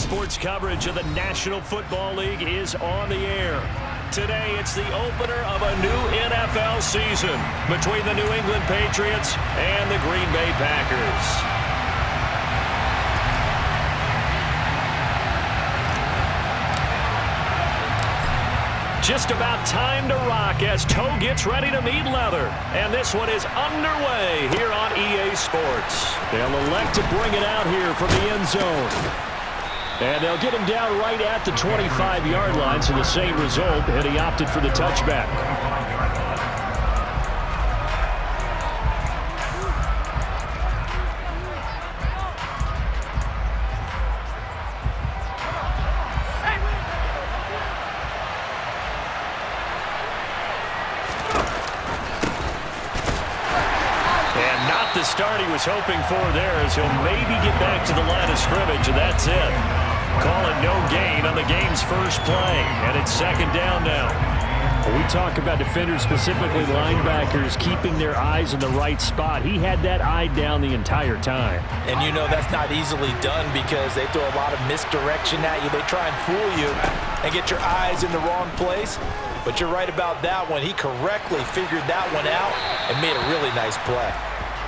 Sports coverage of the National Football League is on the air. Today, it's the opener of a new NFL season between the New England Patriots and the Green Bay Packers. Just about time to rock as toe gets ready to meet leather. And this one is underway here on EA Sports. They'll elect to bring it out here from the end zone. And they'll get him down right at the 25-yard line, so the same result, and he opted for the touchback. The start he was hoping for there as he'll maybe get back to the line of scrimmage, and that's it. Call it no gain on the game's first play, and it's second down now. We talk about defenders, specifically linebackers, keeping their eyes in the right spot. He had that eye down the entire time. And you know that's not easily done because they throw a lot of misdirection at you. They try and fool you and get your eyes in the wrong place. But you're right about that one. He correctly figured that one out and made a really nice play.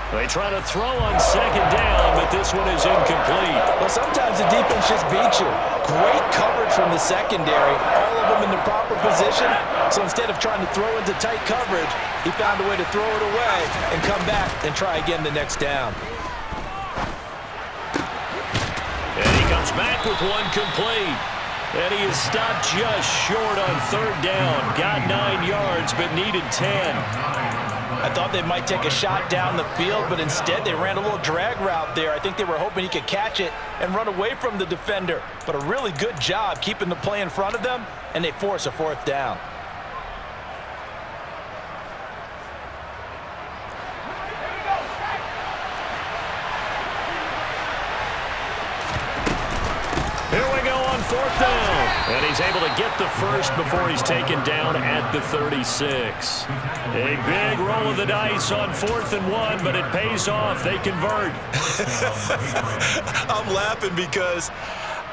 They try to throw on second down, but this one is incomplete. Well, sometimes the defense just beats you. Great coverage from the secondary, all of them in the proper position. So instead of trying to throw into tight coverage, he found a way to throw it away and come back and try again the next down. And he comes back with one complete. And he is stopped just short on third down. Got 9 yards, but needed 10. I thought they might take a shot down the field, but instead they ran a little drag route there. I think they were hoping he could catch it and run away from the defender. But a really good job keeping the play in front of them, and they force a fourth down. Here we go on fourth down. And he's able to get the first before he's taken down at the 36. A big roll of the dice on 4th and 1, but it pays off. They convert. I'm laughing because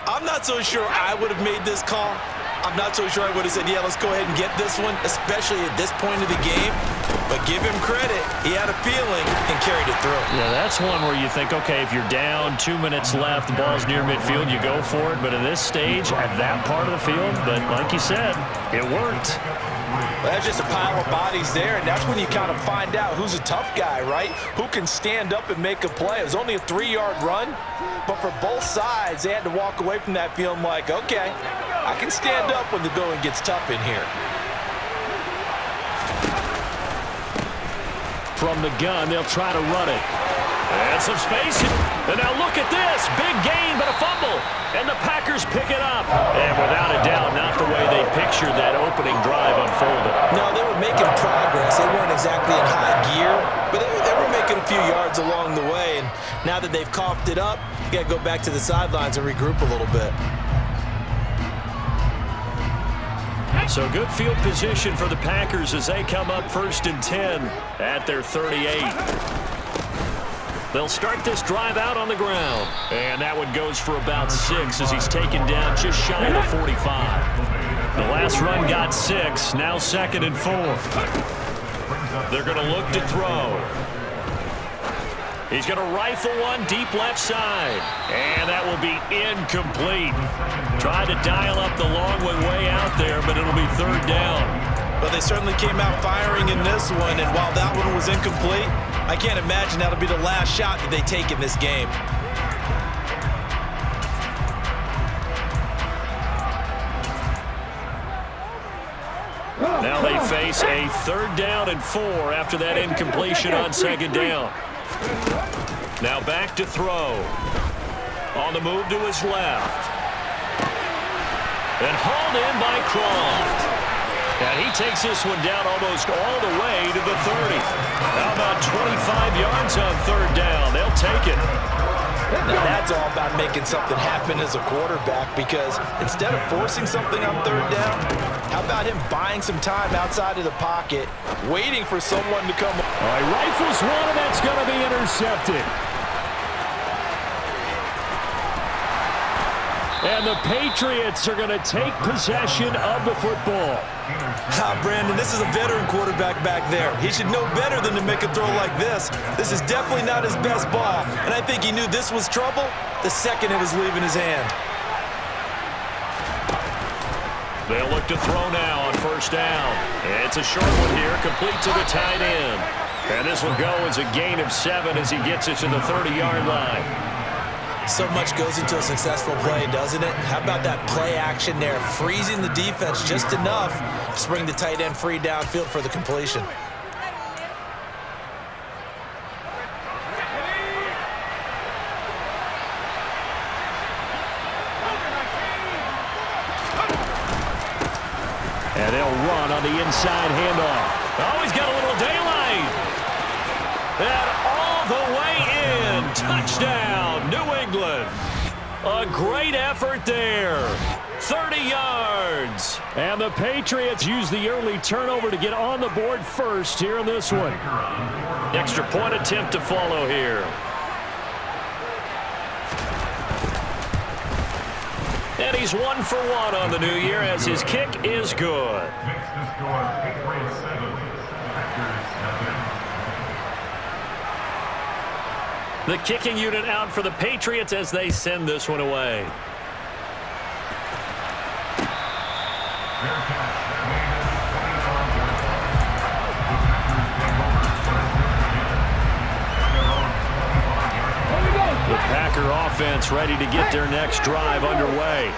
I'm not so sure I would have made this call. I'm not so sure I would have said, yeah, let's go ahead and get this one, especially at this point of the game. But give him credit. He had a feeling and carried it through. Yeah, that's one where you think, okay, if you're down, 2 minutes left, the ball's near midfield, you go for it. But at this stage, at that part of the field, but like you said, it worked. Well, that's just a pile of bodies there, and that's when you kind of find out who's a tough guy, right? Who can stand up and make a play. It was only a 3-yard run, but for both sides, they had to walk away from that feeling like, okay, I can stand up when the going gets tough in here. From the gun, they'll try to run it. And some space. And now look at this. Big gain, but a fumble. And the Packers pick it up. And without a doubt, not the way they pictured that opening drive unfolded. No, they were making progress. They weren't exactly in high gear, but they were making a few yards along the way. And now that they've coughed it up, you got to go back to the sidelines and regroup a little bit. So good field position for the Packers as they come up 1st and 10 at their 38. They'll start this drive out on the ground. And that one goes for about 6 as he's taken down just shy of the 45. The last run got 6, now 2nd and 4. They're going to look to throw. He's going to rifle one deep left side. And that will be incomplete. Tried to dial up the long one way out there, but it'll be 3rd down. But they certainly came out firing in this one, and while that one was incomplete, I can't imagine that'll be the last shot that they take in this game. Now they face a 3rd down and 4 after that incompletion on 2nd down. Now back to throw. On the move to his left. And hauled in by Croft. And he takes this one down almost all the way to the 30. How about 25 yards on 3rd down? They'll take it. Now that's all about making something happen as a quarterback, because instead of forcing something on 3rd down, how about him buying some time outside of the pocket, waiting for someone to come. All right, rifles one, and that's going to be intercepted. And the Patriots are going to take possession of the football. Brandon, this is a veteran quarterback back there. He should know better than to make a throw like this. This is definitely not his best ball, and I think he knew this was trouble the second it was leaving his hand. They'll look to throw now on first down. It's a short one here, complete to the tight end. And this will go as a gain of 7 as he gets it to the 30-yard line. So much goes into a successful play, doesn't it? How about that play action there, freezing the defense just enough to bring the tight end free downfield for the completion. And they'll run on the inside handoff. Oh, he's got a little daylight. And all the way in. Touchdown, New England. A great effort there. 30 yards. And the Patriots use the early turnover to get on the board first here in this one. Extra point attempt to follow here. And he's 1 for 1 on the new year as his kick is good. The kicking unit out for the Patriots as they send this one away. The Packer offense ready to get their next drive underway.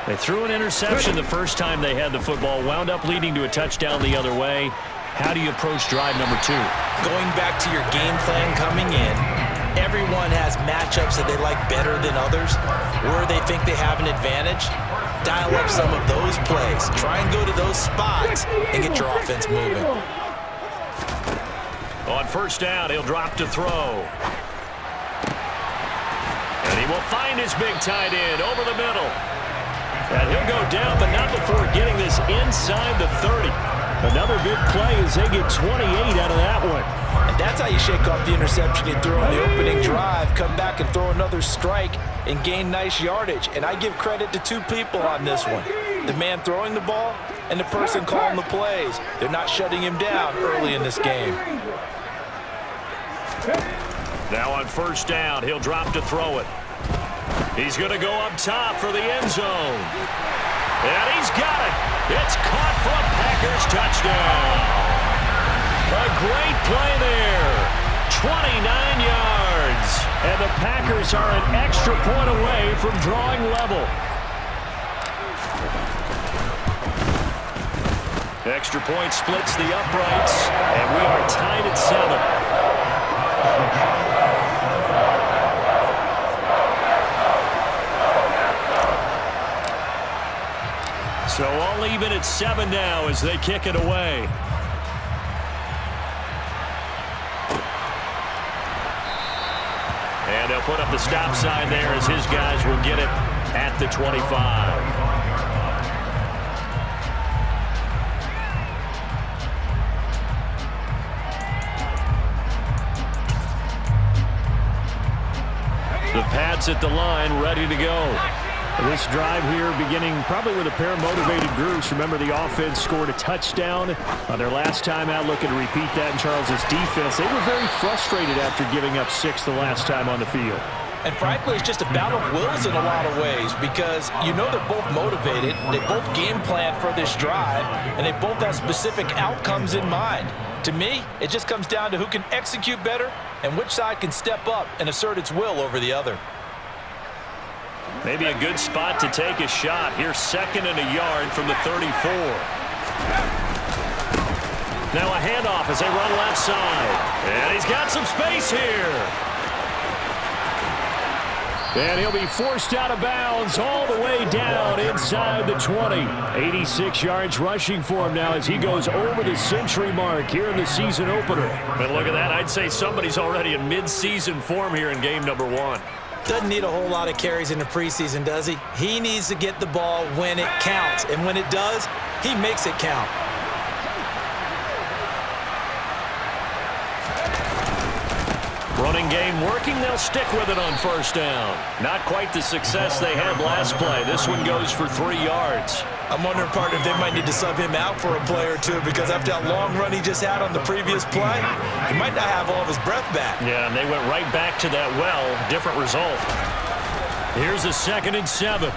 They threw an interception the first time they had the football, wound up leading to a touchdown the other way. How do you approach drive number 2? Going back to your game plan coming in, everyone has matchups that they like better than others, where they think they have an advantage. Dial up some of those plays. Try and go to those spots and get your offense moving. On first down, he'll drop to throw. And he will find his big tight end over the middle. And he'll go down, but not before getting this inside the 30. Another big play as they get 28 out of that one. And that's how you shake off the interception you threw on the opening drive, come back and throw another strike and gain nice yardage. And I give credit to 2 people on this one. The man throwing the ball and the person calling the plays. They're not shutting him down early in this game. Now on first down, he'll drop to throw it. He's going to go up top for the end zone. And he's got it. It's caught for a Packers touchdown. A great play there. 29 yards. And the Packers are an extra point away from drawing level. Extra point splits the uprights. And we are tied at 7. So all even at 7 now as they kick it away. And they'll put up the stop sign there as his guys will get it at the 25. The Pats at the line, ready to go. This drive here beginning probably with a pair of motivated groups. Remember, the offense scored a touchdown on their last time out. Looking to repeat that in Charles's defense. They were very frustrated after giving up 6 the last time on the field. And frankly, it's just a battle of wills in a lot of ways because you know they're both motivated. They both game plan for this drive, and they both have specific outcomes in mind. To me, it just comes down to who can execute better and which side can step up and assert its will over the other. Maybe a good spot to take a shot. Here's 2nd and a yard from the 34. Now a handoff as they run left side. And he's got some space here. And he'll be forced out of bounds all the way down inside the 20. 86 yards rushing for him now as he goes over the century mark here in the season opener. But look at that. I'd say somebody's already in mid-season form here in game number 1. Doesn't need a whole lot of carries in the preseason, does he? He needs to get the ball when it counts. And when it does, he makes it count. Running game working. They'll stick with it on first down. Not quite the success they had last play. This one goes for 3 yards. I'm wondering, partner, if they might need to sub him out for a play or two, because after that long run he just had on the previous play, he might not have all of his breath back. Yeah, and they went right back to that well. Different result. Here's a 2nd and 7.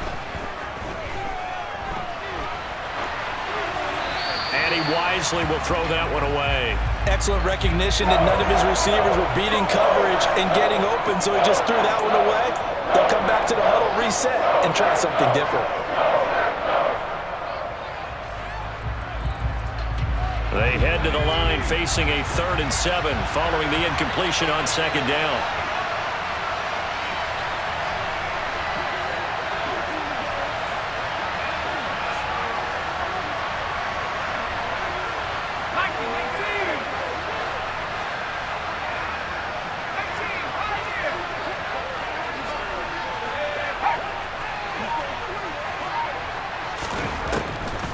And he wisely will throw that one away. Excellent recognition that none of his receivers were beating coverage and getting open, so he just threw that one away. They'll come back to the huddle, reset, and try something different. They head to the line facing a 3rd and 7 following the incompletion on 2nd down.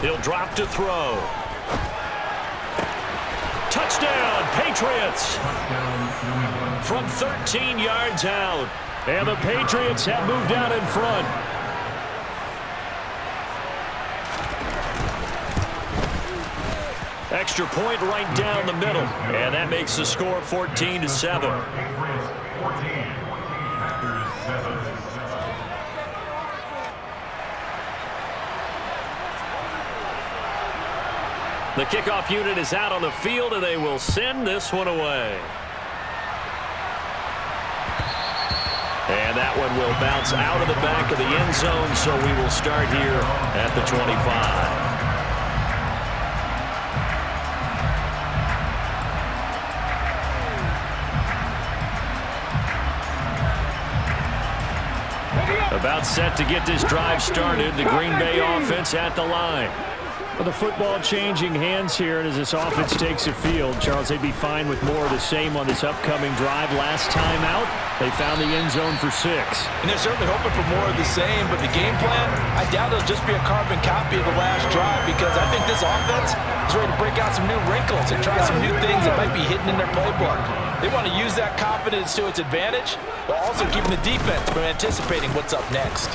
He'll drop to throw. Touchdown, Patriots! From 13 yards out. And the Patriots have moved out in front. Extra point right down the middle. And that makes the score 14-7. The kickoff unit is out on the field, and they will send this one away. And that one will bounce out of the back of the end zone, so we will start here at the 25. About set to get this drive started, the Green Bay offense at the line. Well, the football changing hands here, and as this offense takes the field, Charles, they'd be fine with more of the same on this upcoming drive. Last time out, they found the end zone for 6. And they're certainly hoping for more of the same, but the game plan, I doubt it'll just be a carbon copy of the last drive, because I think this offense is ready to break out some new wrinkles and try some new things that might be hidden in their playbook. They want to use that confidence to its advantage, while also keeping the defense from anticipating what's up next.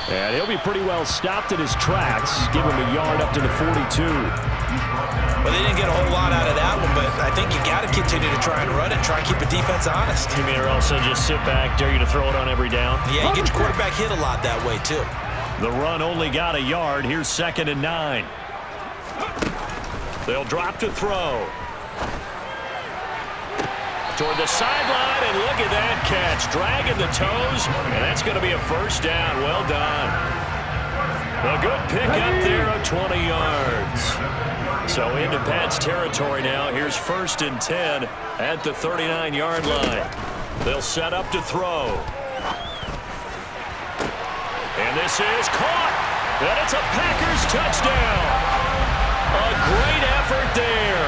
And he'll be pretty well stopped in his tracks. Give him a yard up to the 42. Well, they didn't get a whole lot out of that one, but I think you got to continue to try and run it, try and keep the defense honest. You mean, or also just sit back, dare you to throw it on every down? Yeah, you get your quarterback hit a lot that way, too. The run only got a yard. Here's 2nd and 9. They'll drop to throw. Toward the sideline, and look at that catch. Dragging the toes, and that's going to be a first down. Well done. A good pick up there of 20 yards. So into Pat's territory now. Here's 1st and 10 at the 39-yard line. They'll set up to throw. And this is caught. And it's a Packers touchdown. A great effort there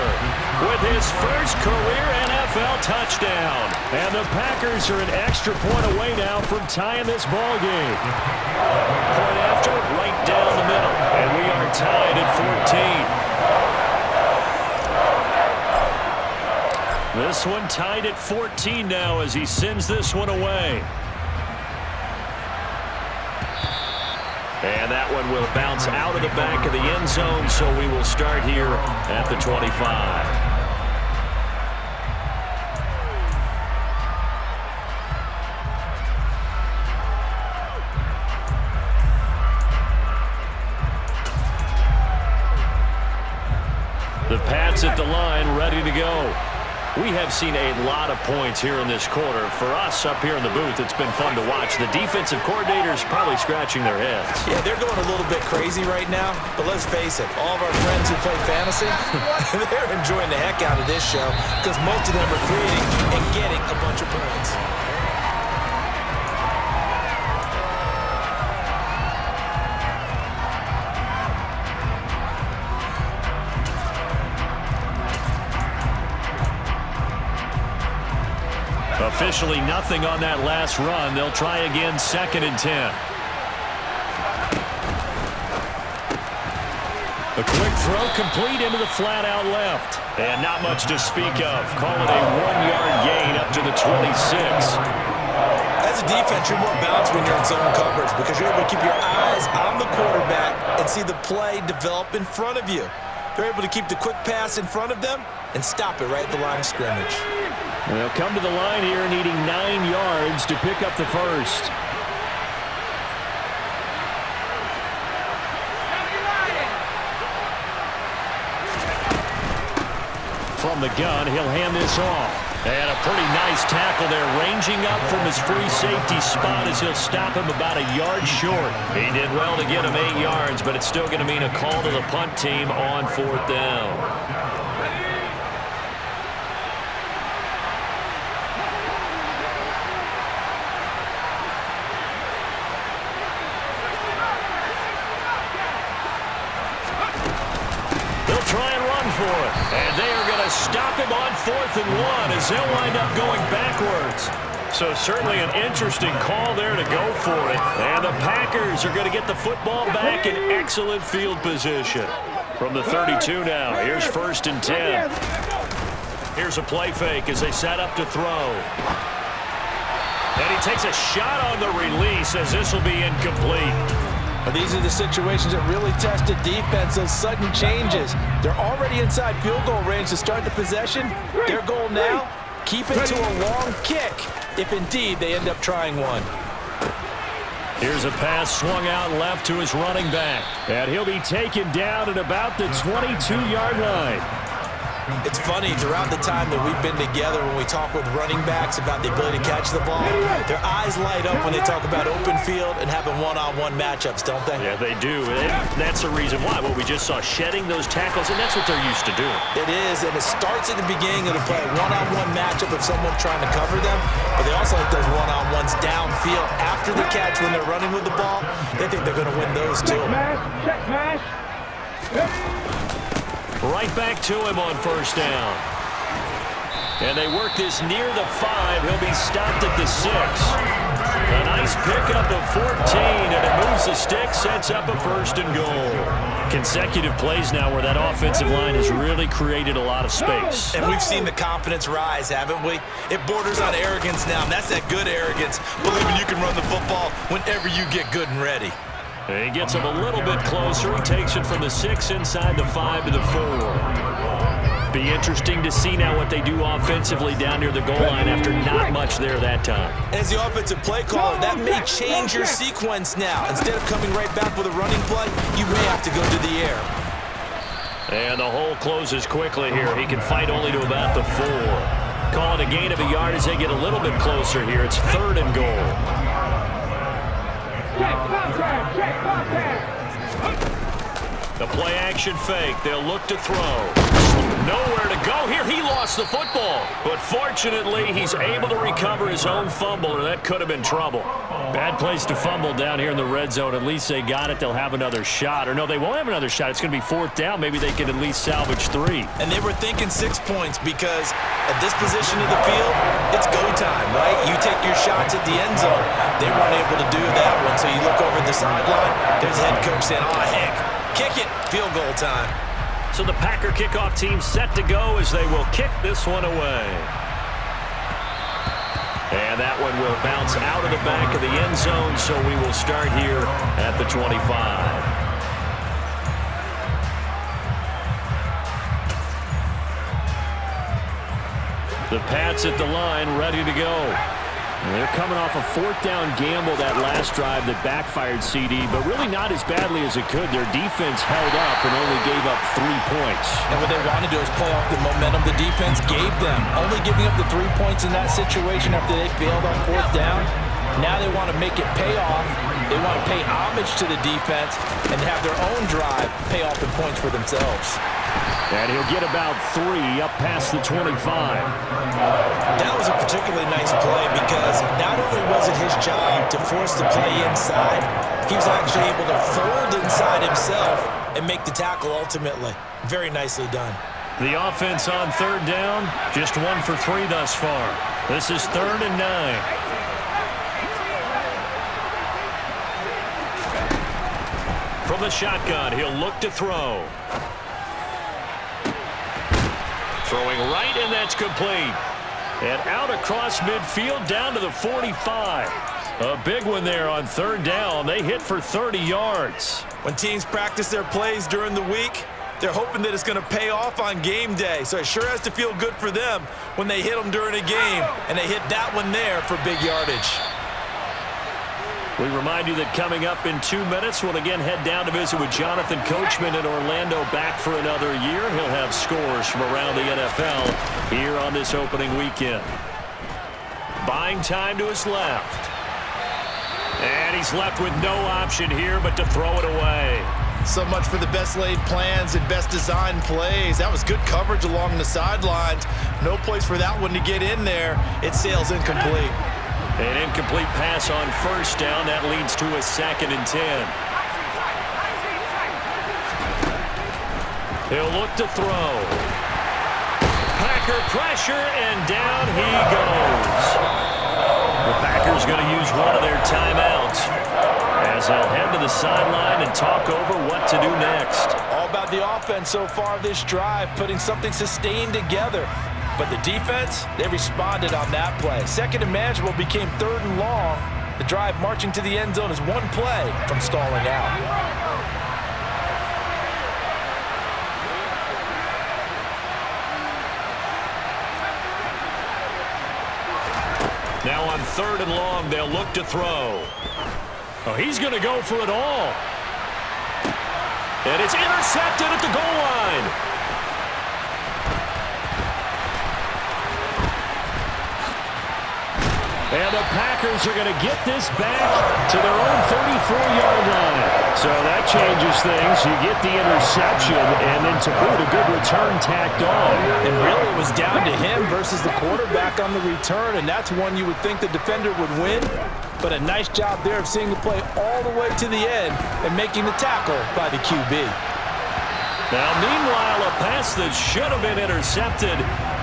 with his first career NFL touchdown. And the Packers are an extra point away now from tying this ball game. Point after, right down the middle. And we are tied at 14. This one tied at 14 now as he sends this one away. And that one will bounce out of the back of the end zone, so we will start here at the 25. The Pats at the line, ready to go. We have seen a lot of points here in this quarter. For us up here in the booth, it's been fun to watch. The defensive coordinators probably scratching their heads. Yeah, they're going a little bit crazy right now, but let's face it, all of our friends who play fantasy, they're enjoying the heck out of this show because most of them are creating and getting a bunch of points. Officially nothing on that last run. They'll try again, 2nd and 10. A quick throw complete into the flat out left. And not much to speak of. Call it a 1-yard gain up to the 26. As a defense, you're more balanced when you're in zone coverage because you're able to keep your eyes on the quarterback and see the play develop in front of you. They're able to keep the quick pass in front of them and stop it right at the line of scrimmage. They'll come to the line here needing 9 yards to pick up the first. From the gun, he'll hand this off. And a pretty nice tackle there, ranging up from his free safety spot as he'll stop him about a yard short. He did well to get him 8 yards, but it's still going to mean a call to the punt team on 4th down. Try and run for it. And they are going to stop him on 4th and 1 as he'll wind up going backwards. So certainly an interesting call there to go for it. And the Packers are going to get the football back in excellent field position. From the 32 now, here's 1st and 10. Here's a play fake as they set up to throw. And he takes a shot on the release as this will be incomplete. These are the situations that really test the defense, those sudden changes. They're already inside field goal range to start the possession. Their goal now, keep it to a long kick, if indeed they end up trying one. Here's a pass swung out left to his running back. And he'll be taken down at about the 22-yard line. It's funny, throughout the time that we've been together when we talk with running backs about the ability to catch the ball, their eyes light up when they talk about open field and having one-on-one matchups, don't they? Yeah, they do. And that's the reason why. Well, we just saw shedding those tackles, and that's what they're used to doing. It is, and it starts at the beginning of the play. One-on-one matchup of someone trying to cover them, but they also like those one-on-ones downfield after the catch when they're running with the ball. They think they're going to win those too. Check mash. Right back to him on 1st down. And they work this near the 5. He'll be stopped at the 6. A nice pickup of 14, and it moves the stick, sets up a 1st and goal. Consecutive plays now where that offensive line has really created a lot of space. And we've seen the confidence rise, haven't we? It borders on arrogance now, and that's that good arrogance, believing you can run the football whenever you get good and ready. And he gets him a little bit closer. He takes it from the 6 inside the 5 to the 4. Be interesting to see now what they do offensively down near the goal line after not much there that time. As the offensive play caller, that may change your sequence now. Instead of coming right back with a running play, you may have to go to the air. And the hole closes quickly here. He can fight only to about the 4. Call it a gain of a yard as they get a little bit closer here. It's 3rd and goal. The play action fake. They'll look to throw. Nowhere to go here. He lost the football. But fortunately, he's able to recover his own fumble, or that could have been trouble. Bad place to fumble down here in the red zone. At least they got it. They'll have another shot. Or no, they won't have another shot. It's going to be 4th down. Maybe they can at least salvage 3. And they were thinking 6 points because at this position of the field, it's go time, right? You take your shots at the end zone. They weren't able to do that one. So you look over at the sideline, there's the head coach saying, oh, heck, kick it, field goal time. So the Packer kickoff team set to go as they will kick this one away. And that one will bounce out of the back of the end zone, so we will start here at the 25. The Pats at the line, ready to go. And they're coming off a 4th down gamble that last drive that backfired CD, but really not as badly as it could. Their defense held up and only gave up 3 points. And what they want to do is play off the momentum the defense gave them. Only giving up the 3 points in that situation after they failed on 4th down. Now they want to make it pay off. They want to pay homage to the defense and have their own drive pay off the points for themselves. And he'll get about 3 up past the 25. That was a particularly nice play because not only was it his job to force the play inside, he was actually able to fold inside himself and make the tackle ultimately. Very nicely done. The offense on 3rd down, just 1 for 3 thus far. This is 3rd and 9. From the shotgun, he'll look to throw. Throwing right, and that's complete. And out across midfield down to the 45. A big one there on third down. They hit for 30 yards. When teams practice their plays during the week, they're hoping that it's going to pay off on game day. So it sure has to feel good for them when they hit them during a game, and they hit that one there for big yardage. We remind you that coming up in 2 minutes, we'll again head down to visit with Jonathan Coachman in Orlando, back for another year. He'll have scores from around the NFL here on this opening weekend. Buying time to his left. And he's left with no option here but to throw it away. So much for the best laid plans and best designed plays. That was good coverage along the sidelines. No place for that one to get in there. It sails incomplete. An incomplete pass on first down. That leads to a 2nd and 10. He'll look to throw. Packer pressure, and down he goes. The Packers going to use one of their timeouts as they'll head to the sideline and talk over what to do next. All about the offense so far this drive, putting something sustained together. But the defense, they responded on that play. Second and manageable became 3rd and long. The drive marching to the end zone is one play from stalling out. Now on 3rd and long, they'll look to throw. Oh, he's going to go for it all. And it's intercepted at the goal line. And the Packers are going to get this back to their own 34-yard line. So that changes things. You get the interception, and then to boot, a good return tacked on. And really it was down to him versus the quarterback on the return, and that's one you would think the defender would win. But a nice job there of seeing the play all the way to the end and making the tackle by the QB. Now, meanwhile, a pass that should have been intercepted,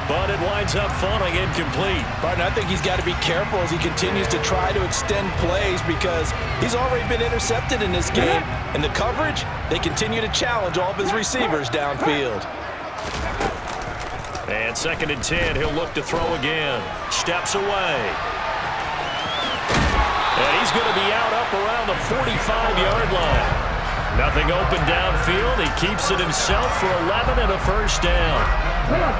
but it winds up falling incomplete. Barton, I think he's got to be careful as he continues to try to extend plays because he's already been intercepted in this game. And the coverage, they continue to challenge all of his receivers downfield. And 2nd and 10, he'll look to throw again. Steps away. And he's going to be out up around the 45-yard line. Nothing open downfield. He keeps it himself for 11 and a first down. Come on.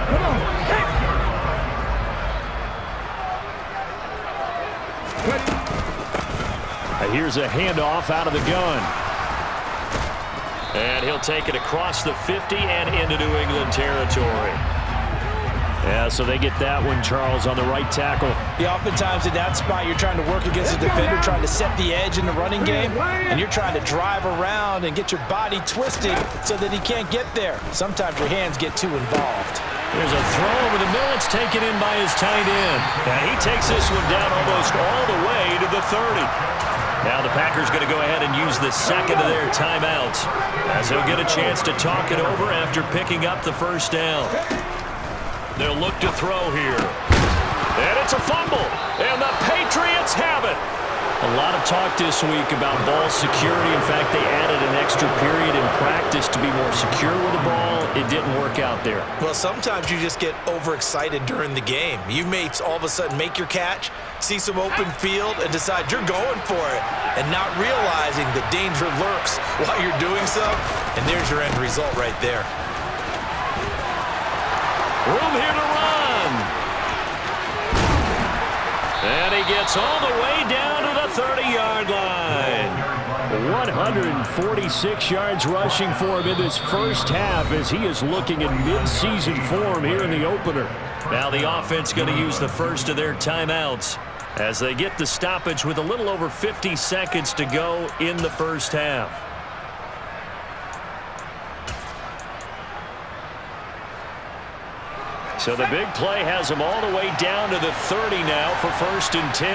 Here's a handoff out of the gun. And he'll take it across the 50 and into New England territory. Yeah, so they get that one, Charles, on the right tackle. Yeah, oftentimes in that spot, you're trying to work against a defender, trying to set the edge in the running game, and you're trying to drive around and get your body twisted so that he can't get there. Sometimes your hands get too involved. There's a throw over the middle. It's taken in by his tight end. And he takes this one down almost all the way to the 30. Now the Packers going to go ahead and use the 2nd of their timeouts as they'll get a chance to talk it over after picking up the first down. They'll look to throw here. And it's a fumble. And the Patriots have it. A lot of talk this week about ball security. In fact, they added an extra period in practice to be more secure with the ball. It didn't work out there. Well, sometimes you just get overexcited during the game. You may all of a sudden make your catch, see some open field, and decide you're going for it, and not realizing the danger lurks while you're doing so. And there's your end result right there. Room here to run. And he gets all the way down to the 30-yard line. 146 yards rushing for him in this first half as he is looking in mid-season form here in the opener. Now the offense going to use the first of their timeouts as they get the stoppage with a little over 50 seconds to go in the first half. So the big play has him all the way down to the 30 now for 1st and 10.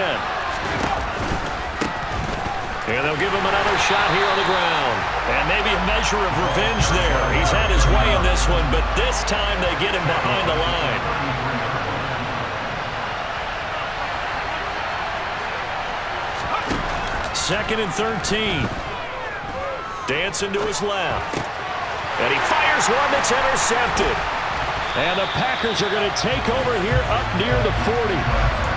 And they'll give him another shot here on the ground. And maybe a measure of revenge there. He's had his way in this one, but this time they get him behind the line. 2nd and 13. Dancing to his left. And he fires one that's intercepted. And the Packers are going to take over here up near the 40.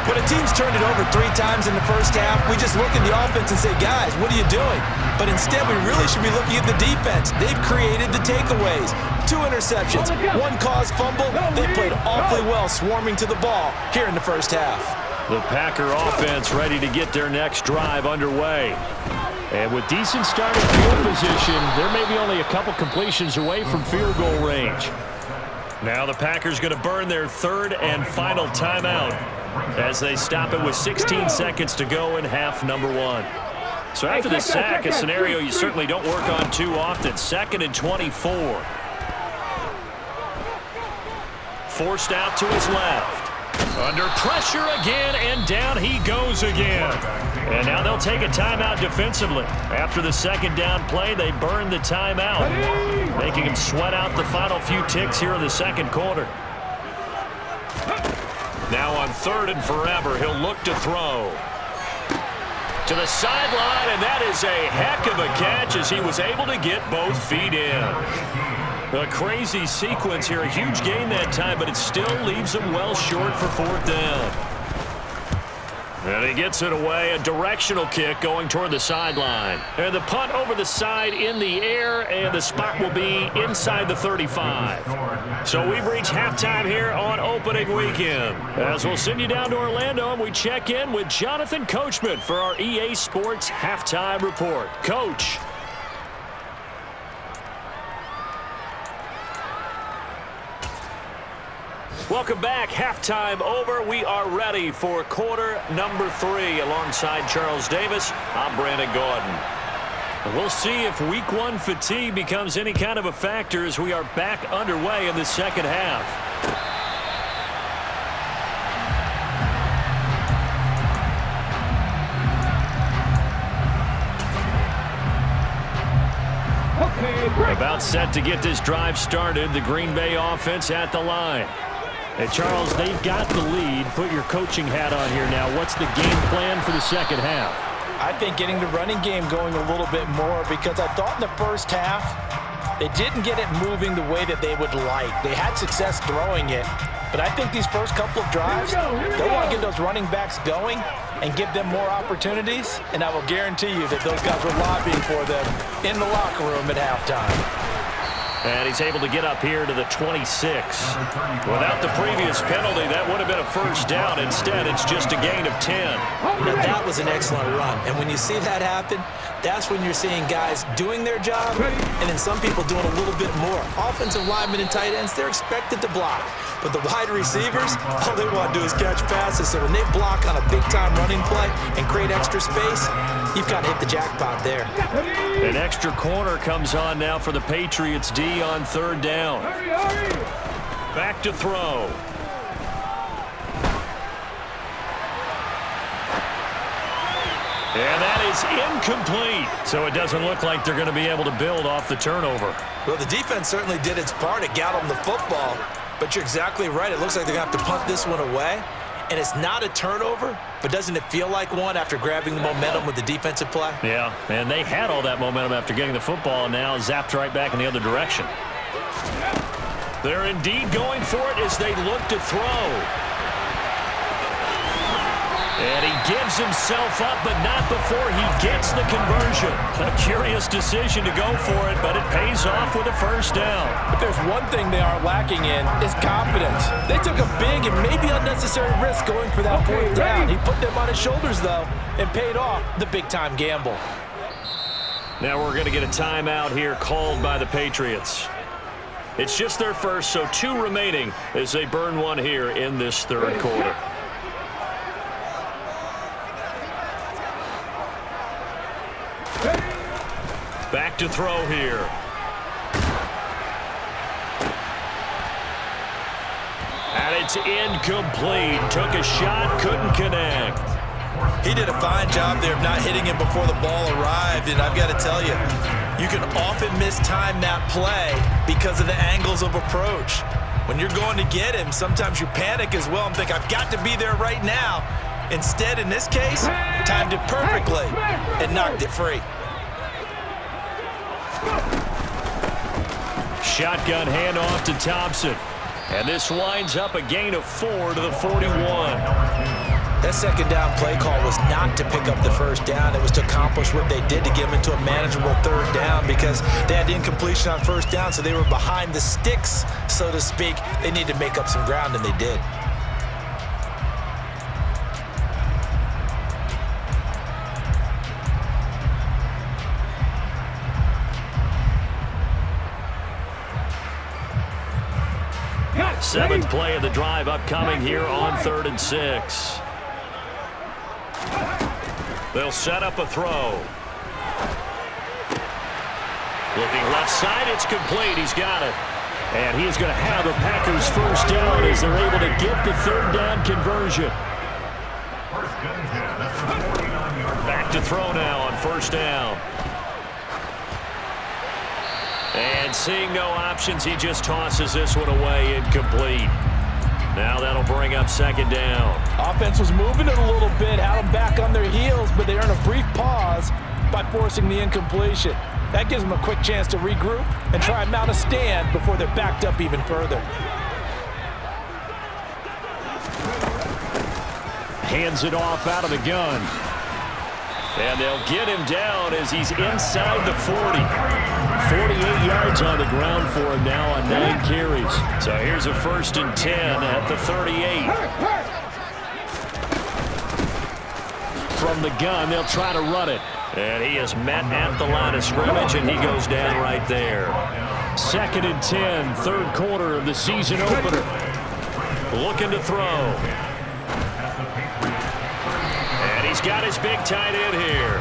When a team's turned it over 3 times in the first half, we just look at the offense and say, guys, what are you doing? But instead, we really should be looking at the defense. They've created the takeaways. 2 interceptions, 1 caused fumble. They played awfully well swarming to the ball here in the first half. The Packer offense ready to get their next drive underway. And with decent starting field position, they're maybe only a couple completions away from field goal range. Now the Packers going to burn their 3rd and final timeout as they stop it with 16 seconds to go in half number 1. So after the sack, a scenario you certainly don't work on too often. 2nd and 24. Forced out to his left. Under pressure again, and down he goes again. And now they'll take a timeout defensively. After the 2nd down play, they burn the timeout, making him sweat out the final few ticks here in the 2nd quarter. Now on 3rd and forever, he'll look to throw. To the sideline, and that is a heck of a catch as he was able to get both feet in. A crazy sequence here, a huge gain that time, but it still leaves him well short for 4th down. And he gets it away, a directional kick going toward the sideline. And the punt over the side in the air, and the spot will be inside the 35. So we've reached halftime here on opening weekend. As we'll send you down to Orlando, and we check in with Jonathan Coachman for our EA Sports Halftime Report. Coach. Welcome back. Halftime over. We are ready for quarter number 3. Alongside Charles Davis, I'm Brandon Gordon. We'll see if week 1 fatigue becomes any kind of a factor as we are back underway in the 2nd half. About set to get this drive started. The Green Bay offense at the line. And Charles, they've got the lead. Put your coaching hat on here now. What's the game plan for the 2nd half? I think getting the running game going a little bit more, because I thought in the first half they didn't get it moving the way that they would like. They had success throwing it, but I think these first couple of drives, they'll want to get those running backs going and give them more opportunities, and I will guarantee you that those guys were lobbying for them in the locker room at halftime. And he's able to get up here to the 26. Without the previous penalty, that would have been a 1st down. Instead, it's just a gain of 10. Now, that was an excellent run. And when you see that happen, that's when you're seeing guys doing their job and then some people doing a little bit more. Offensive linemen and tight ends, they're expected to block. But the wide receivers, all they want to do is catch passes. So when they block on a big-time running play and create extra space, you've got to hit the jackpot there. An extra corner comes on now for the Patriots D on 3rd down. Back to throw. And that is incomplete. So it doesn't look like they're going to be able to build off the turnover. Well, the defense certainly did its part. It got them the football. But you're exactly right. It looks like they're going to have to punt this one away. And it's not a turnover, but doesn't it feel like one after grabbing the momentum with the defensive play? Yeah, and they had all that momentum after getting the football, and now zapped right back in the other direction. They're indeed going for it as they look to throw. And he gives himself up, but not before he gets the conversion. A curious decision to go for it, but it pays off with a 1st down. If there's one thing they are lacking in, it's confidence. They took a big and maybe unnecessary risk going for that 4th down. He put them on his shoulders, though, and paid off the big-time gamble. Now we're going to get a timeout here called by the Patriots. It's just their first, so 2 remaining as they burn one here in this 3rd quarter. Back to throw here. And it's incomplete. Took a shot, couldn't connect. He did a fine job there of not hitting him before the ball arrived, and I've got to tell you, you can often mistime that play because of the angles of approach. When you're going to get him, sometimes you panic as well and think, I've got to be there right now. Instead, in this case, timed it perfectly and knocked it free. shotgun handoff to Thompson. And this winds up a gain of 4 to the 41. That second down play call was not to pick up the first down. It was to accomplish what they did to get them into a manageable third down because they had incompletion on first down, so they were behind the sticks, so to speak. They needed to make up some ground, and they did. Seventh play of the drive upcoming here on 3rd and 6. They'll set up a throw. Looking left side, it's complete. He's got it. And he is going to have the Packers first down as they're able to get the third down conversion. Back to throw now on first down. And seeing no options, he just tosses this one away incomplete. Now that'll bring up second down. Offense was moving it a little bit, had them back on their heels, but they earn a brief pause by forcing the incompletion. That gives them a quick chance to regroup and try and mount a stand before they're backed up even further. Hands it off out of the gun. And they'll get him down as he's inside the 40. 48 yards on the ground for him now on 9 carries. So here's a 1st and 10 at the 38. From the gun, they'll try to run it. And he is met at the line of scrimmage, and he goes down right there. 2nd and 10, 3rd quarter of the season opener. Looking to throw. He's got his big tight end here.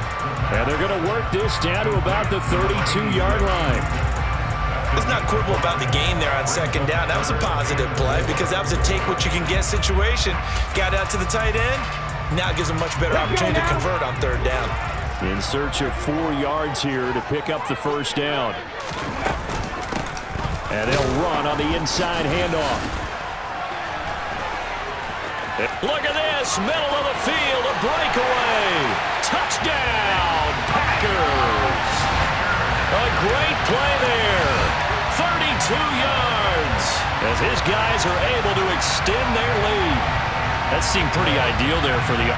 And they're going to work this down to about the 32-yard line. Let's not quibble about the gain there on second down. That was a positive play because that was a take-what-you-can-get situation. Got out to the tight end. Now it gives them a much better opportunity to convert on third down. In search of 4 yards here to pick up the first down. And they'll run on the inside handoff. Look at this, middle of the field, a breakaway. Touchdown, Packers. A great play there. 32 yards as his guys are able to extend their lead. That seemed pretty ideal there for the...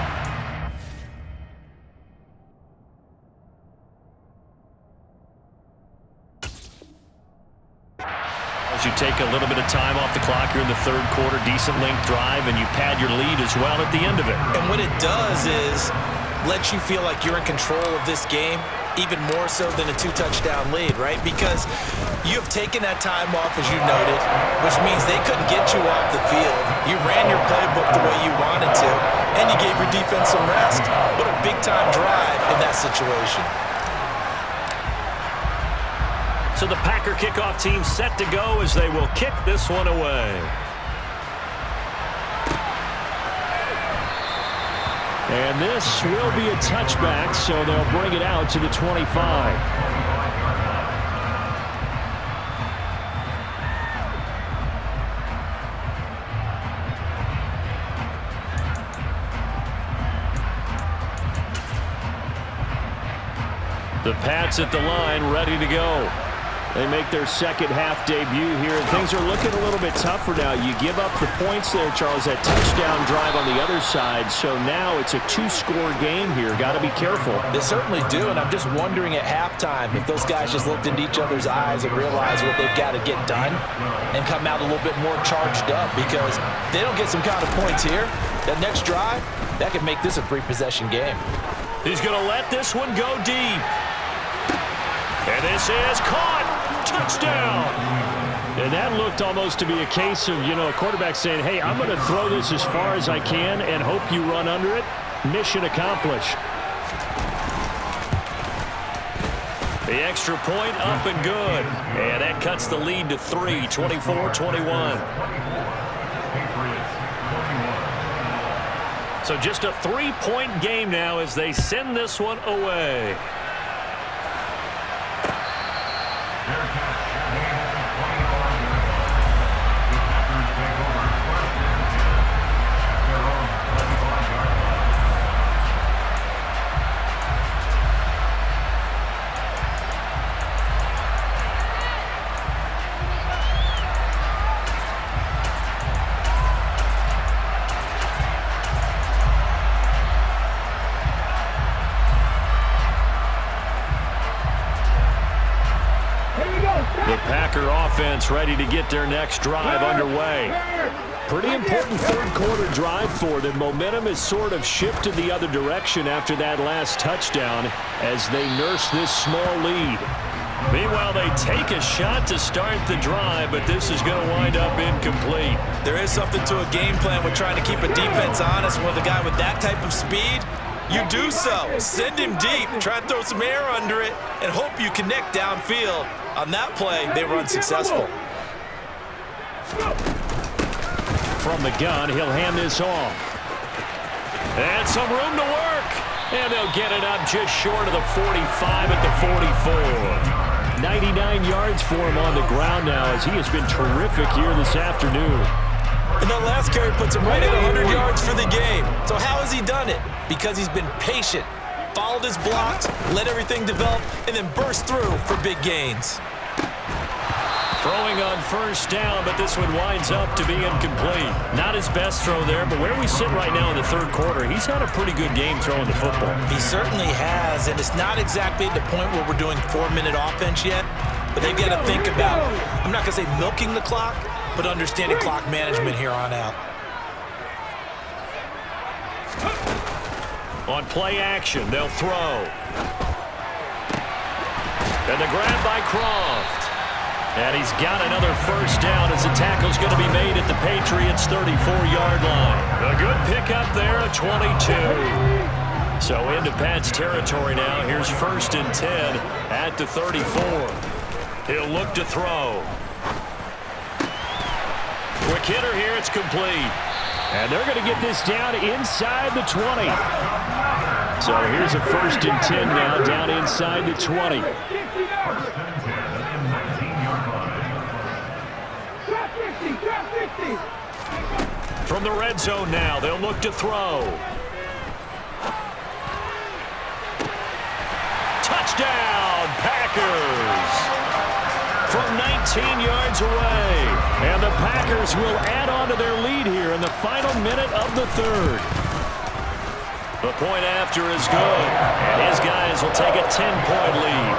You take a little bit of time off the clock here in the 3rd quarter, decent length drive, and you pad your lead as well at the end of it. And what it does is let you feel like you're in control of this game, even more so than a 2-touchdown lead, right? Because you have taken that time off, as you noted, which means they couldn't get you off the field. You ran your playbook the way you wanted to, and you gave your defense some rest. What a big-time drive in that situation. So the Packer kickoff team set to go as they will kick this one away. And this will be a touchback, so they'll bring it out to the 25. The Pats at the line, ready to go. They make their second half debut here, and things are looking a little bit tougher now. You give up the points there, Charles, that touchdown drive on the other side, so now it's a 2-score game here. Got to be careful. They certainly do, and I'm just wondering at halftime if those guys just looked into each other's eyes and realized what they've got to get done and come out a little bit more charged up, because they don't get some kind of points here. That next drive, that could make this a 3-possession game. He's going to let this one go deep. And this is caught. Touchdown! And that looked almost to be a case of, a quarterback saying, hey, I'm going to throw this as far as I can and hope you run under it. Mission accomplished. The extra point up and good. And that cuts the lead to 3, 24-21. So just a 3-point game now as they send this one away. defense ready to get their next drive underway. Pretty important third-quarter drive for them. Momentum has sort of shifted the other direction after that last touchdown as they nurse this small lead. Meanwhile, they take a shot to start the drive, but this is going to wind up incomplete. There is something to a game plan with trying to keep a defense honest. With a guy with that type of speed, you do so. Send him deep, try to throw some air under it, and hope you connect downfield. On that play, they were unsuccessful. From the gun, he'll hand this off. And some room to work. And they'll get it up just short of the 45 at the 44. 99 yards for him on the ground now as he has been terrific here this afternoon. And that last carry puts him right at 100 yards for the game. So how has he done it? Because he's been patient, followed his blocks, let everything develop, and then burst through for big gains. Throwing on first down, but this one winds up to be incomplete. Not his best throw there, but where we sit right now in the third quarter, he's had a pretty good game throwing the football. He certainly has, and it's not exactly at the point where we're doing 4-minute offense yet, but they've got to think about, I'm not going to say milking the clock, but understanding clock management here on out. On play action, they'll throw. And the grab by Croft. And he's got another first down as the tackle's going to be made at the Patriots' 34-yard line. A good pickup there, a 22. So into Pat's territory now. Here's 1st and 10 at the 34. He'll look to throw. Quick hitter here, it's complete. And they're going to get this down inside the 20. So here's a 1st and 10 now down inside the 20. From the red zone now, they'll look to throw. Touchdown, Packers! From 19 yards away. And the Packers will add on to their lead here in the final minute of the third. The point after is good. And his guys will take a 10-point lead.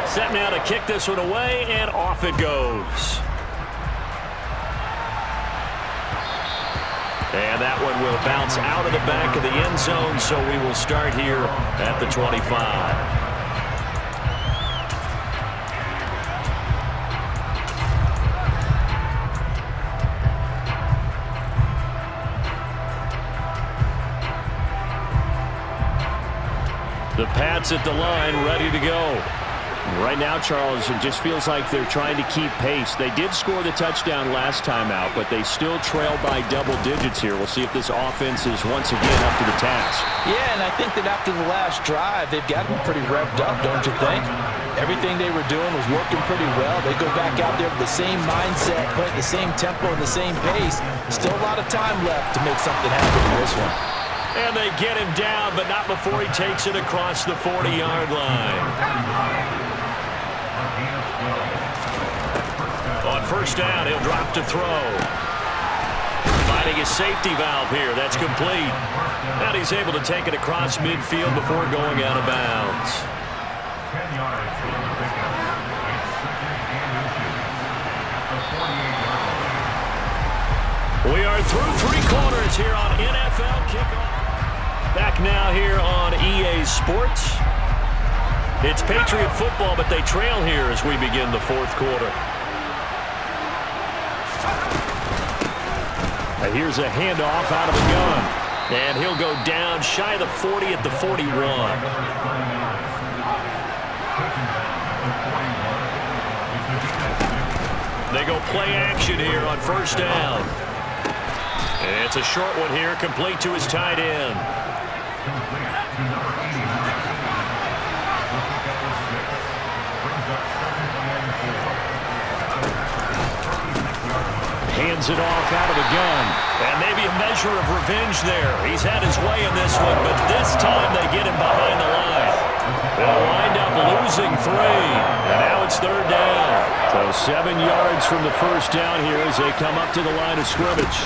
Set now to kick this one away, and off it goes. And that one will bounce out of the back of the end zone, so we will start here at the 25. The Pats at the line, ready to go. Right now, Charles, it just feels like they're trying to keep pace. They did score the touchdown last time out, but they still trail by double digits here. We'll see if this offense is once again up to the task. Yeah, and I think that after the last drive, they've got to be pretty revved up, don't you think? Everything they were doing was working pretty well. They go back out there with the same mindset, playing the same tempo and the same pace. Still a lot of time left to make something happen in this one. And they get him down, but not before he takes it across the 40-yard line. On first down, he'll drop to throw. Finding his safety valve here. That's complete. And he's able to take it across midfield before going out of bounds. We are through 3 quarters here on NFL Kickoff. Back now here on EA Sports. It's Patriot football, but they trail here as we begin the 4th quarter. And here's a handoff out of the gun. And he'll go down shy of the 40 at the 41. They go play action here on first down. And it's a short one here, complete to his tight end. Hands it off out of the gun. And maybe a measure of revenge there. He's had his way in this one, but this time they get him behind the line. They'll wind up losing 3. And now it's 3rd down. So 7 yards from the first down here as they come up to the line of scrimmage.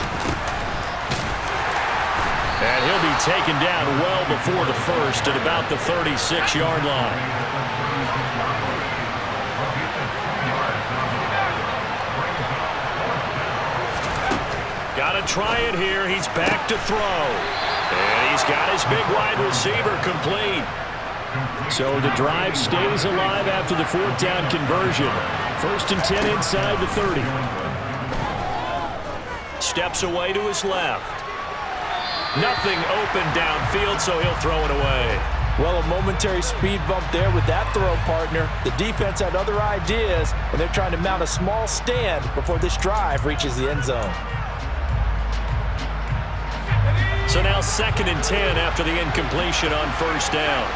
And he'll be taken down well before the first at about the 36-yard line. Got to try it here. He's back to throw. And he's got his big wide receiver complete. So the drive stays alive after the fourth down conversion. 1st and 10 inside the 30. Steps away to his left. Nothing open downfield, so he'll throw it away. Well, a momentary speed bump there with that throw, partner. The defense had other ideas, and they're trying to mount a small stand before this drive reaches the end zone. So now 2nd and 10 after the incompletion on 1st down.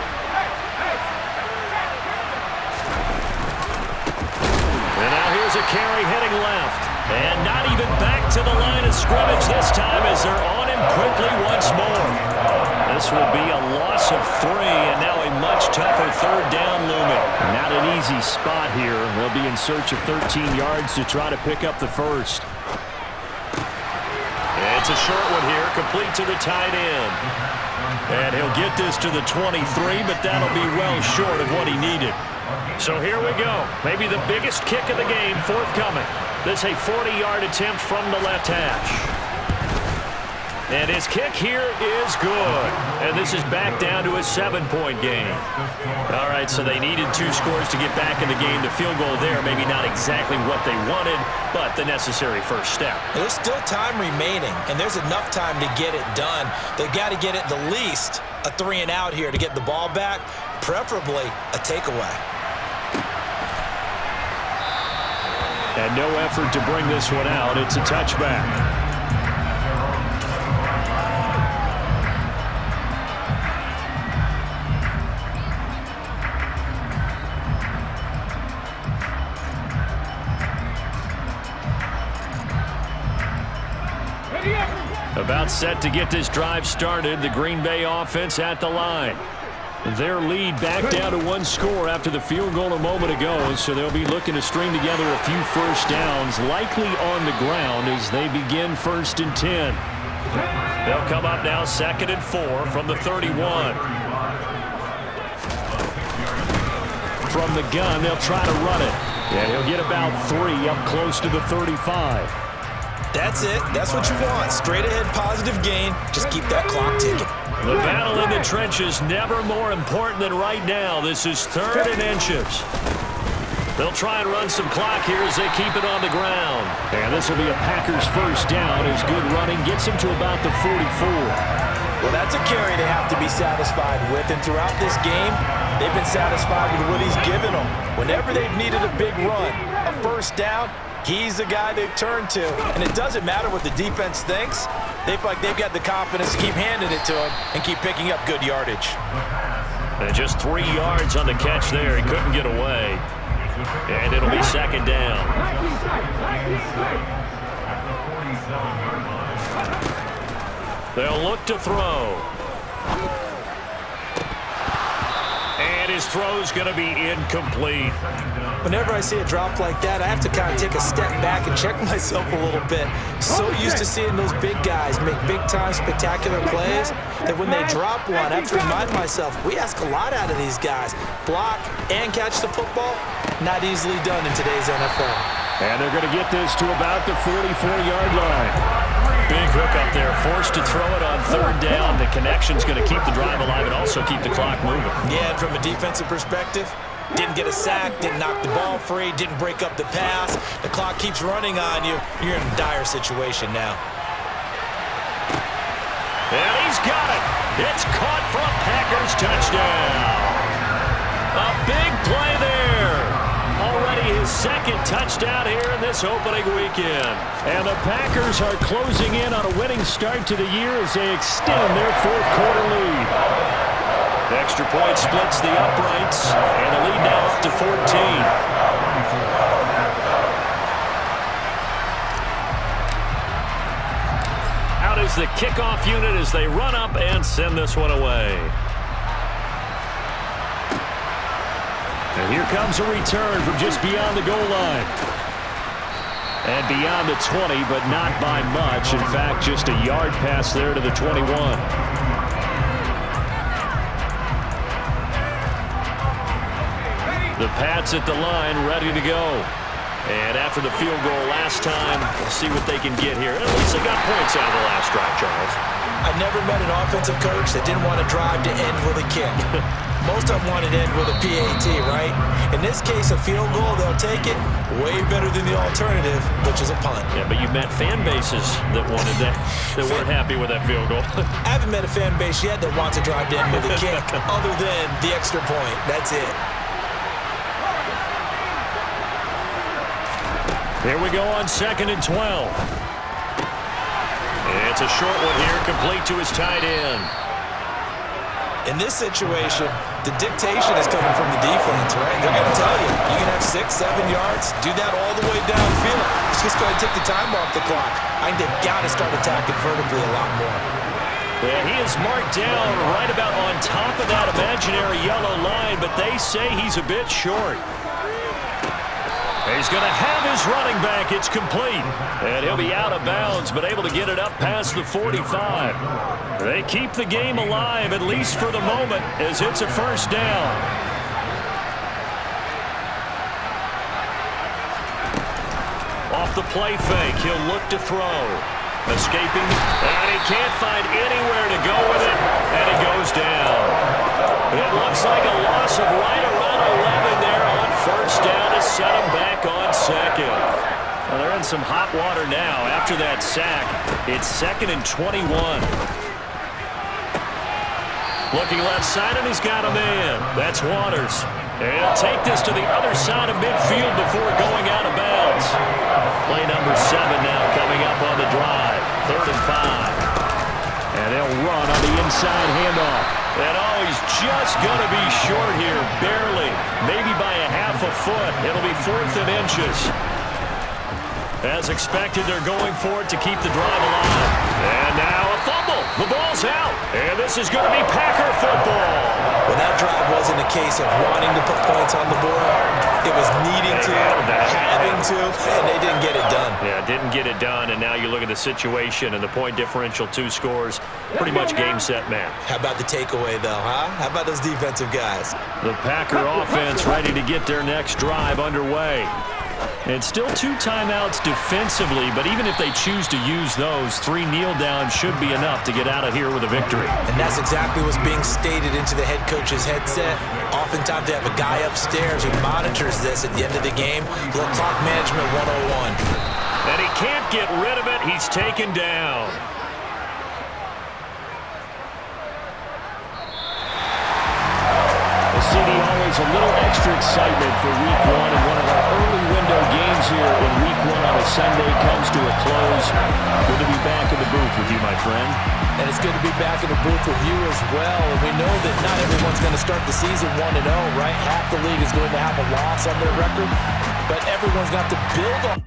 And now here's a carry heading left. And not even back to the line of scrimmage this time as they're on him quickly once more. This will be a loss of 3 and now a much tougher 3rd down looming. Not an easy spot here. They'll be in search of 13 yards to try to pick up the first. It's a short one here, complete to the tight end. And he'll get this to the 23, but that'll be well short of what he needed. So here we go. Maybe the biggest kick of the game forthcoming. This a 40-yard attempt from the left hash. And his kick here is good. And this is back down to a 7-point game. All right, so they needed 2 scores to get back in the game. The field goal there, maybe not exactly what they wanted, but the necessary first step. There's still time remaining, and there's enough time to get it done. They've got to get at the least a 3-and-out here to get the ball back, preferably a takeaway. And no effort to bring this one out. It's a touchback. About set to get this drive started. The Green Bay offense at the line. Their lead back down to 1 score after the field goal a moment ago, so they'll be looking to string together a few first downs, likely on the ground as they begin 1st and 10. They'll come up now 2nd and 4 from the 31. From the gun, they'll try to run it. And he'll get about 3 up close to the 35. That's it. That's what you want. Straight ahead positive gain. Just keep that clock ticking. The battle in the trenches never more important than right now. This is 3rd and inches. They'll try and run some clock here as they keep it on the ground. And this will be a Packers first down as good running gets them to about the 44. Well, that's a carry they have to be satisfied with. And throughout this game, they've been satisfied with what he's given them. Whenever they've needed a big run, a first down, he's the guy they've turned to. And it doesn't matter what the defense thinks. They feel like they've got the confidence to keep handing it to him and keep picking up good yardage. And just 3 yards on the catch there. He couldn't get away. And it'll be 2nd down. They'll look to throw. And his throw's going to be incomplete. Whenever I see a drop like that, I have to kind of take a step back and check myself a little bit. So used to seeing those big guys make big-time spectacular plays that when they drop one, I have to remind myself, we ask a lot out of these guys. Block and catch the football, not easily done in today's NFL. And they're going to get this to about the 44-yard line. Big hook up there, forced to throw it on 3rd down. The connection's going to keep the drive alive and also keep the clock moving. Yeah, and from a defensive perspective, didn't get a sack, didn't knock the ball free, didn't break up the pass. The clock keeps running on you. You're in a dire situation now. And he's got it. It's caught for a Packers touchdown. A big play there. Already his 2nd touchdown here in this opening weekend. And the Packers are closing in on a winning start to the year as they extend their 4th quarter lead. The extra point splits the uprights, and the lead now up to 14. Out is the kickoff unit as they run up and send this one away. And here comes a return from just beyond the goal line. And beyond the 20, but not by much. In fact, just a yard pass there to the 21. The Pats at the line, ready to go. And after the field goal last time, we'll see what they can get here. At least they got points out of the last drive, Charles. I never met an offensive coach that didn't want to drive to end with a kick. Most of them wanted to end with a PAT, right? In this case, a field goal, they'll take it. Way better than the alternative, which is a punt. Yeah, but you met fan bases that wanted that, that weren't happy with that field goal. I haven't met a fan base yet that wants to drive to end with a kick, other than the extra point. That's it. Here we go on 2nd and 12. It's a short one here, complete to his tight end. In this situation, the dictation is coming from the defense, right? They're going to tell you, you can have 6, 7 yards, do that all the way downfield. It's just going to take the time off the clock. I think they've got to start attacking vertically a lot more. Yeah, he is marked down right about on top of that imaginary yellow line, but they say he's a bit short. He's going to have his running back. It's complete. And he'll be out of bounds, but able to get it up past the 45. They keep the game alive, at least for the moment, as it's a first down. Off the play fake, he'll look to throw. Escaping, and he can't find anywhere to go with it, and he goes down. It looks like a loss of right around 11 there on first down to set him back on 2nd. Well, they're in some hot water now after that sack. It's 2nd and 21. Looking left side, and he's got a man. That's Waters. And he'll take this to the other side of midfield before going out of bounds. Play number 7 now coming up on the drive. 3rd and 5. And they'll run on the inside handoff. And oh, he's just going to be short here, barely. Maybe by a half a foot. It'll be 4th and inches. As expected, they're going for it to keep the drive alive. And now a fumble. The ball's out. And this is going to be Packer football. Well, that drive wasn't a case of wanting to put points on the board. It was needing to, having to, and they didn't get it done. Yeah, didn't get it done, and now you look at the situation and the point differential, 2 scores, pretty much game, set, match. How about the takeaway, though, huh? How about those defensive guys? The Packer offense ready to get their next drive underway. And still 2 timeouts defensively, but even if they choose to use those, 3 kneel downs should be enough to get out of here with a victory. And that's exactly what's being stated into the head coach's headset. Oftentimes they have a guy upstairs who monitors this at the end of the game. Little clock management 101. And he can't get rid of it. He's taken down. CD, always a little extra excitement for Week 1, and one of our early window games here in Week 1 on a Sunday comes to a close. Good to be back in the booth with you, my friend. And it's good to be back in the booth with you as well. And we know that not everyone's going to start the season 1-0, right? Half the league is going to have a loss on their record, but everyone's got to build on.